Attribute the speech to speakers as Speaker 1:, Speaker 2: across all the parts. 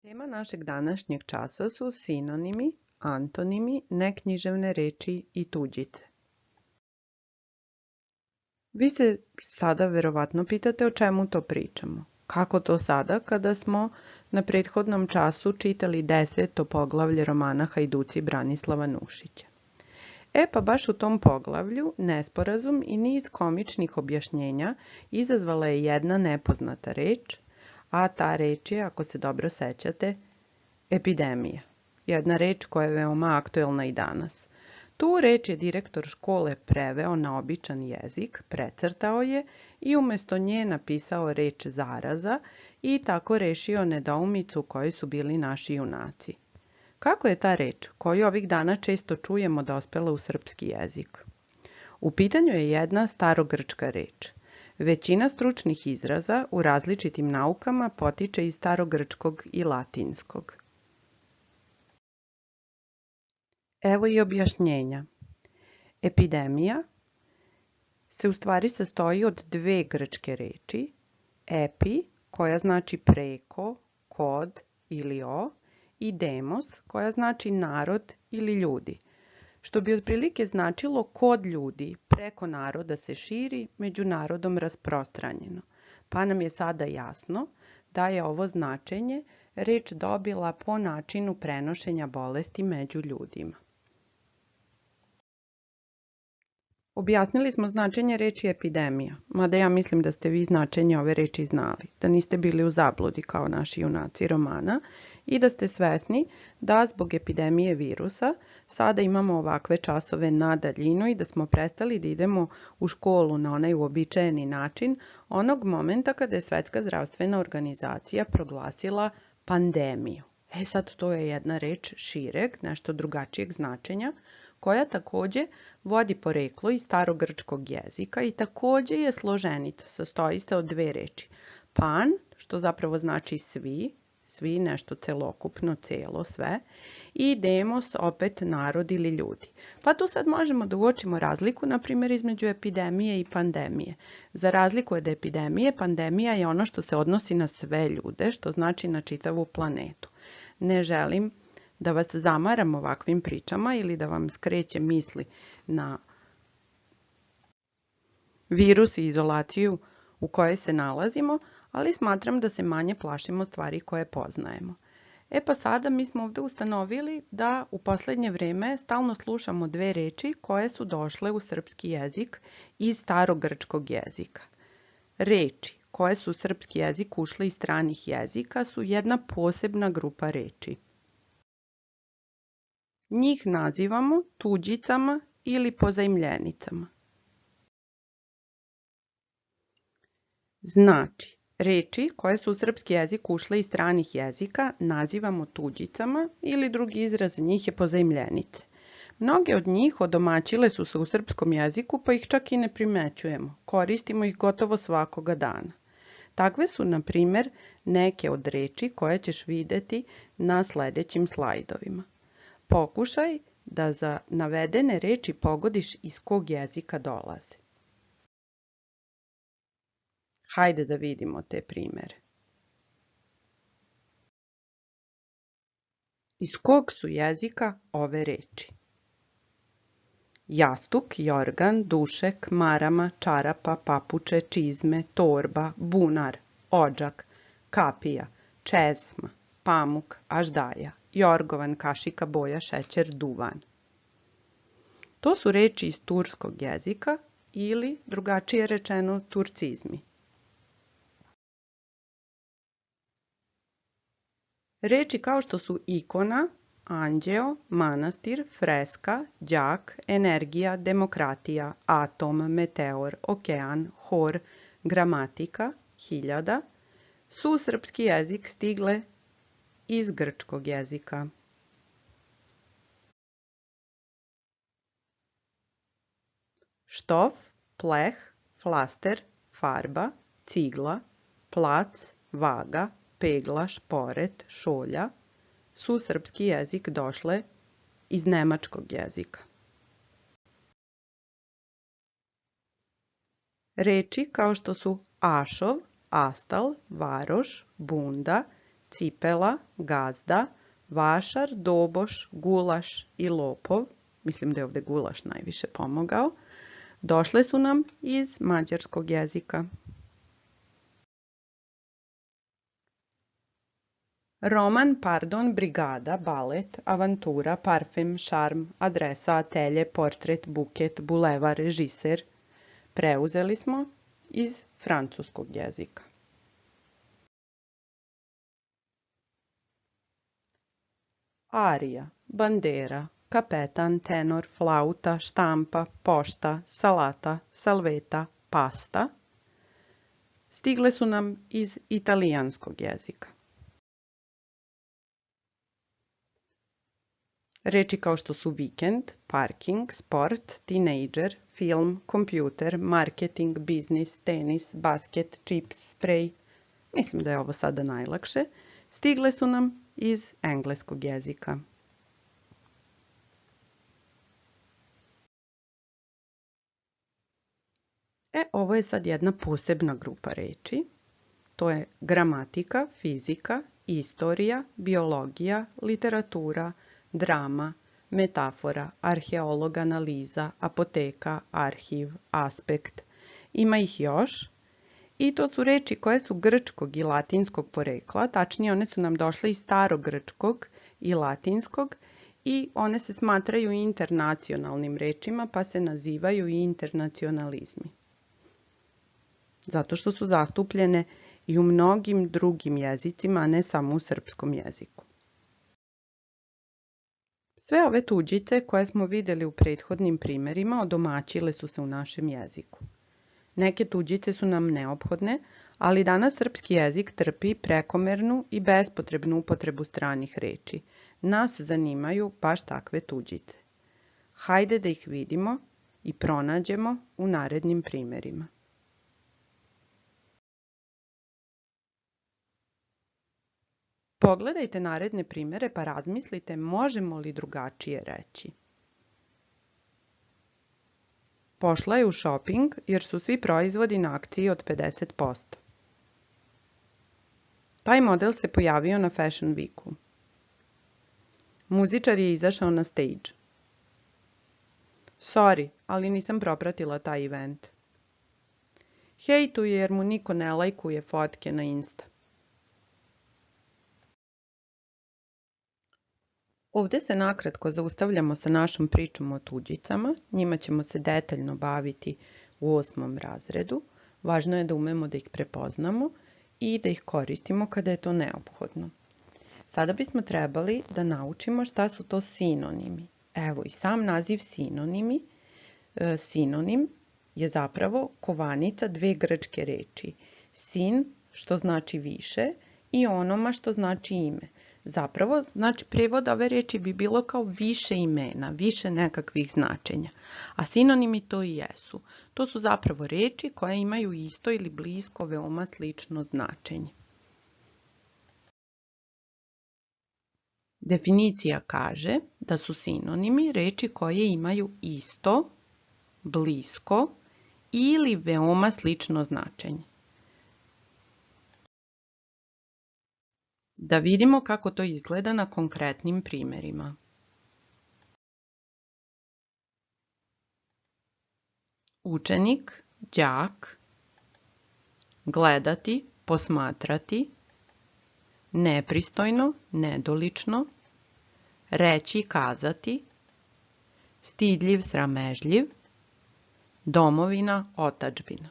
Speaker 1: Tema našeg današnjeg časa su sinonimi, antonimi, neknjiževne reči i tuđice. Vi se sada verovatno pitate o čemu to pričamo. Kako to sada kada smo na prethodnom času čitali 10. poglavlje romana Hajduci Branislava Nušića. Pa baš u tom poglavlju nesporazum i niz komičnih objašnjenja izazvala je jedna nepoznata reč, a ta reč je, ako se dobro sećate, epidemija. Jedna reč koja je veoma aktuelna i danas. Tu reč je direktor škole preveo na običan jezik, precrtao je i umjesto nje napisao reč zaraza i tako rešio nedoumicu u kojoj su bili naši junaci. Kako je ta reč, koju ovih dana često čujemo, dospela u srpski jezik? U pitanju je jedna starogrčka reč. Većina stručnih izraza u različitim naukama potiče iz starogrčkog i latinskog. Evo i objašnjenja. Epidemija se u stvari sastoji od dve grčke reči, epi, koja znači preko, kod ili o, i demos, koja znači narod ili ljudi, što bi otprilike značilo kod ljudi, preko naroda se širi, među narodom rasprostranjeno. Pa nam je sada jasno da je ovo značenje reč dobila po načinu prenošenja bolesti među ljudima. Objasnili smo značenje reči epidemija, mada ja mislim da ste vi značenje ove reči znali, da niste bili u zabludi kao naši junaci romana i da ste svesni da zbog epidemije virusa sada imamo ovakve časove na daljinu i da smo prestali da idemo u školu na onaj uobičajeni način onog momenta kada je Svetska zdravstvena organizacija proglasila pandemiju. Sad to je jedna reč šireg, nešto drugačijeg značenja, koja takođe vodi poreklo iz starogrčkog jezika i takođe je složenica, sastoji se od dve reči. Pan, što zapravo znači svi, nešto celokupno, celo, sve, i demos, opet narod ili ljudi. Pa tu sad možemo da uočimo razliku, na primjer, između epidemije i pandemije. Za razliku od epidemije, pandemija je ono što se odnosi na sve ljude, što znači na čitavu planetu. Ne želim da vas zamaram ovakvim pričama ili da vam skrećem misli na virus i izolaciju u kojoj se nalazimo, ali smatram da se manje plašimo stvari koje poznajemo. Pa sada mi smo ovde ustanovili da u poslednje vreme stalno slušamo dve reči koje su došle u srpski jezik iz starogrčkog jezika. Reči koje su u srpski jezik ušle iz stranih jezika su jedna posebna grupa reči. Njih nazivamo tuđicama ili pozajmljenicama. Znači, reči koje su u srpski jezik ušle iz stranih jezika nazivamo tuđicama ili drugi izraz za njih je pozajmljenice. Mnoge od njih odomaćile su se u srpskom jeziku pa ih čak i ne primećujemo. Koristimo ih gotovo svakoga dana. Takve su, na primjer, neke od reči koje ćeš videti na sledećim slajdovima. Pokušaj da za navedene reči pogodiš iz kog jezika dolaze. Hajde da vidimo te primere. Iz kog su jezika ove reči? Jastuk, jorgan, dušek, marama, čarapa, papuče, čizme, torba, bunar, odžak, kapija, česma, pamuk, aždaja, jorgovan, kašika, boja, šećer, duvan. To su reči iz turskog jezika ili, drugačije rečeno, turcizmi. Reči kao što su ikona, anđeo, manastir, freska, đak, energija, demokratija, atom, meteor, okean, hor, gramatika, hiljada, su u srpski jezik stigle iz grčkog jezika. Štof, pleh, flaster, farba, cigla, plac, vaga, pegla, šporet, šolja su u srpski jezik došle iz nemačkog jezika. Reči kao što su ašov, astal, varoš, bunda, cipela, gazda, vašar, doboš, gulaš i lopov, mislim da je ovdje gulaš najviše pomogao, došle su nam iz mađarskog jezika. Roman, pardon, brigada, balet, avantura, parfem, šarm, adresa, atelje, portret, buket, bulevar, režiser preuzeli smo iz francuskog jezika. Arija, bandera, kapetan, tenor, flauta, štampa, pošta, salata, salveta, pasta stigle su nam iz italijanskog jezika. Reči kao što su vikend, parking, sport, tinejdžer, film, kompjuter, marketing, biznis, tenis, basket, čips, sprej, mislim da je ovo sada najlakše, stigle su nam iz engleskog jezika. Ovo je sad jedna posebna grupa reči. To je gramatika, fizika, istorija, biologija, literatura, drama, metafora, arheolog, analiza, apoteka, arhiv, aspekt. Ima ih još. I to su reči koje su grčkog i latinskog porekla, tačnije one su nam došle iz starogrčkog i latinskog i one se smatraju internacionalnim rečima pa se nazivaju i internacionalizmi. Zato što su zastupljene i u mnogim drugim jezicima, a ne samo u srpskom jeziku. Sve ove tuđice koje smo vidjeli u prethodnim primjerima odomaćile su se u našem jeziku. Neke tuđice su nam neophodne, ali danas srpski jezik trpi prekomernu i bespotrebnu upotrebu stranih reči. Nas zanimaju baš takve tuđice. Hajde da ih vidimo i pronađemo u narednim primjerima. Pogledajte naredne primjere pa razmislite možemo li drugačije reći. Pošla je u shopping jer su svi proizvodi na akciji od 50%. Taj model se pojavio na Fashion Weeku. Muzičar je izašao na stage. Sorry, ali nisam propratila taj event. Hejtuje jer mu niko ne lajkuje fotke na Insta. Ovdje se nakratko zaustavljamo sa našom pričom o tuđicama. Njima ćemo se detaljno baviti u 8. razredu. Važno je da umemo da ih prepoznamo i da ih koristimo kada je to neophodno. Sada bismo trebali da naučimo šta su to sinonimi. Evo i sam naziv sinonimi. Sinonim je zapravo kovanica dve grčke reči. Sin, što znači više, i onoma, što znači ime. Zapravo, znači prevod ove reči bi bilo kao više imena, više nekakvih značenja. A sinonimi to i jesu. To su zapravo reči koje imaju isto ili blisko, veoma slično značenje. Definicija kaže da su sinonimi reči koje imaju isto, blisko ili veoma slično značenje. Da vidimo kako to izgleda na konkretnim primjerima. Učenik, đak, gledati, posmatrati, nepristojno, nedolično, reći, kazati, stidljiv, sramežljiv, domovina, otadžbina.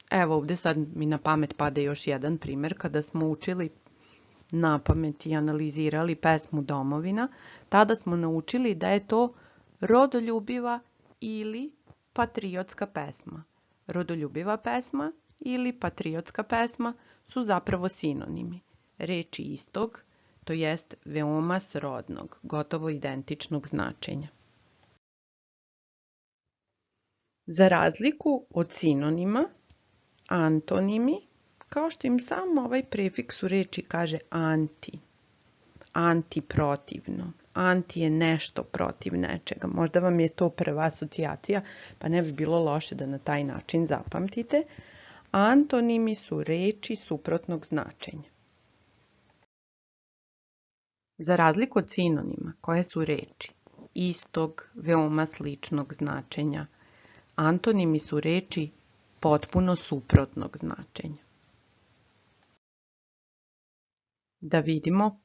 Speaker 1: Evo ovdje sad mi na pamet pada još jedan primjer kada smo učili na pamet i analizirali pesmu Domovina, tada smo naučili da je to rodoljubiva ili patriotska pesma. Rodoljubiva pesma ili patriotska pesma su zapravo sinonimi. Reči istog, to jest veoma srodnog, gotovo identičnog značenja. Za razliku od sinonima, antonimi, kao što im sam ovaj prefiks u reči kaže anti. Anti protivno. Anti je nešto protiv nečega. Možda vam je to prva asocijacija, pa ne bi bilo loše da na taj način zapamtite. Antonimi su reči suprotnog značenja. Za razliku od sinonima, koje su reči istog, veoma sličnog značenja, antonimi su reči potpuno suprotnog značenja. Da vidimo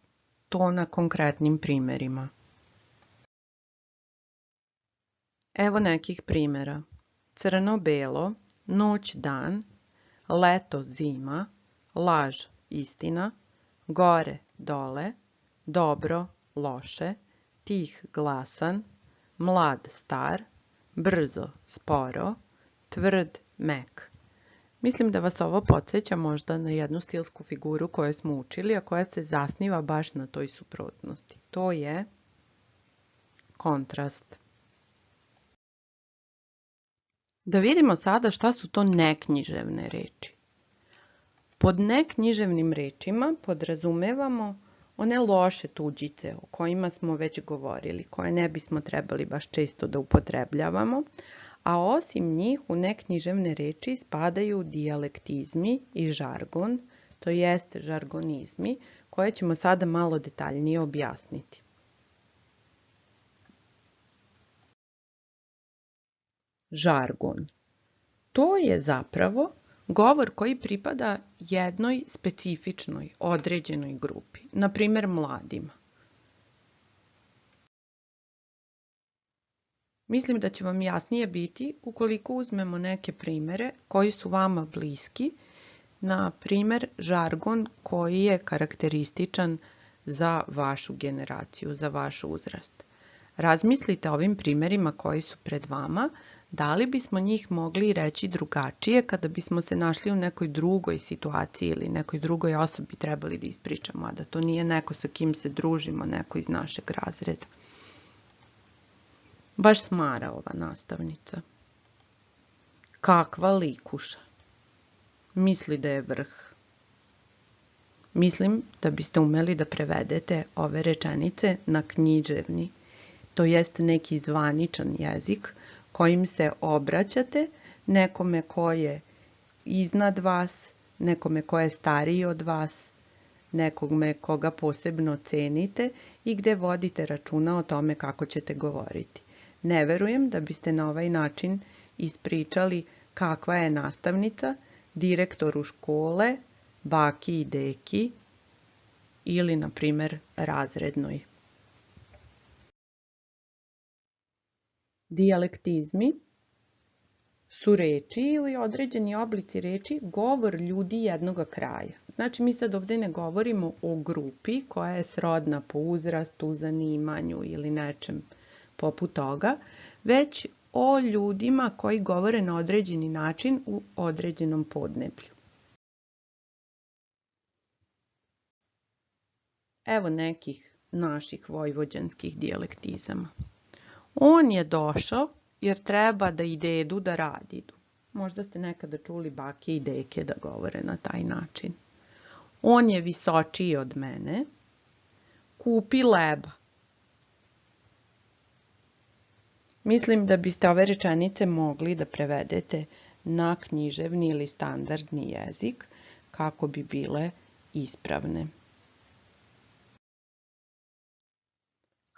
Speaker 1: to na konkretnim primjerima. Evo nekih primjera. Crno-belo, noć-dan, leto-zima, laž, istina, gore-dole, dobro-loše, tih, glasan, mlad-star, brzo-sporo, tvrd-mek. Mislim da vas ovo podsjeća možda na jednu stilsku figuru koju smo učili, a koja se zasniva baš na toj suprotnosti. To je kontrast. Da vidimo sada šta su to neknjiževne reči. Pod neknjiževnim rečima podrazumevamo one loše tuđice o kojima smo već govorili, koje ne bismo trebali baš često da upotrebljavamo, a osim njih u neknjiževne reči spadaju dijalektizmi i žargon, to jest žargonizmi, koje ćemo sada malo detaljnije objasniti. Žargon. To je zapravo govor koji pripada jednoj specifičnoj, određenoj grupi, na primjer mladima. Mislim da će vam jasnije biti ukoliko uzmemo neke primjere koji su vama bliski, na primjer žargon koji je karakterističan za vašu generaciju, za vaš uzrast. Razmislite o ovim primjerima koji su pred vama, da li bismo njih mogli reći drugačije kada bismo se našli u nekoj drugoj situaciji ili nekoj drugoj osobi trebali da ispričamo, a da to nije neko sa kim se družimo, neko iz našeg razreda. Baš smara ova nastavnica. Kakva likuša. Misli da je vrh. Mislim da biste umeli da prevedete ove rečenice na književni, to jest neki zvaničan jezik kojim se obraćate nekome ko je iznad vas, nekome ko je stariji od vas, nekome koga posebno cenite i gde vodite računa o tome kako ćete govoriti. Ne verujem da biste na ovaj način ispričali kakva je nastavnica direktoru škole, baki i deki ili, na primjer, razrednoj. Dijalektizmi su reči ili određeni oblici reči govor ljudi jednoga kraja. Znači, mi sad ovdje ne govorimo o grupi koja je srodna po uzrastu, zanimanju ili nečem poput toga, već o ljudima koji govore na određeni način u određenom podneblju. Evo nekih naših vojvođanskih dijalektizama. On je došao jer treba da i dedu da radidu. Možda ste nekada čuli bake i deke da govore na taj način. On je visočiji od mene. Kupi leba. Mislim da biste ove rečenice mogli da prevedete na književni ili standardni jezik kako bi bile ispravne.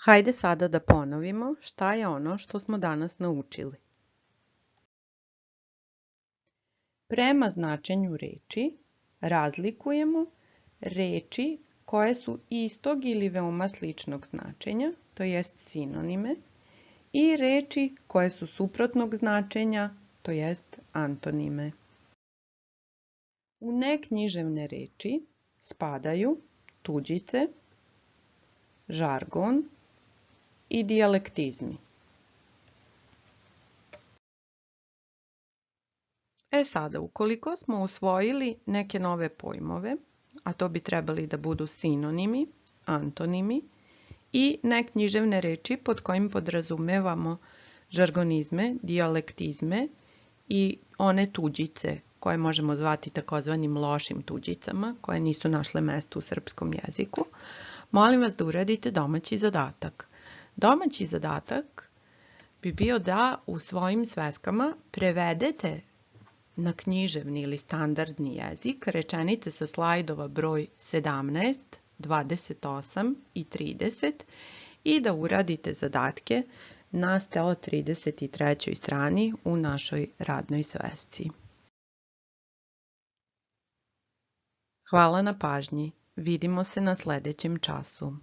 Speaker 1: Hajde sada da ponovimo šta je ono što smo danas naučili. Prema značenju reči razlikujemo reči koje su istog ili veoma sličnog značenja, to jest sinonime, i reči koje su suprotnog značenja, to jest antonime. U neknjiževne reči spadaju tuđice, žargon i dijalektizmi. Sada, ukoliko smo usvojili neke nove pojmove, a to bi trebali da budu sinonimi, antonimi i neknjiževne reči pod kojim podrazumevamo žargonizme, dijalektizme i one tuđice koje možemo zvati takozvanim lošim tuđicama, koje nisu našle mesto u srpskom jeziku, molim vas da uradite domaći zadatak. Domaći zadatak bi bio da u svojim sveskama prevedete na književni ili standardni jezik rečenice sa slajdova broj 17 28 i 30 i da uradite zadatke na 133. strani u našoj radnoj svesci. Hvala na pažnji. Vidimo se na sljedećem času.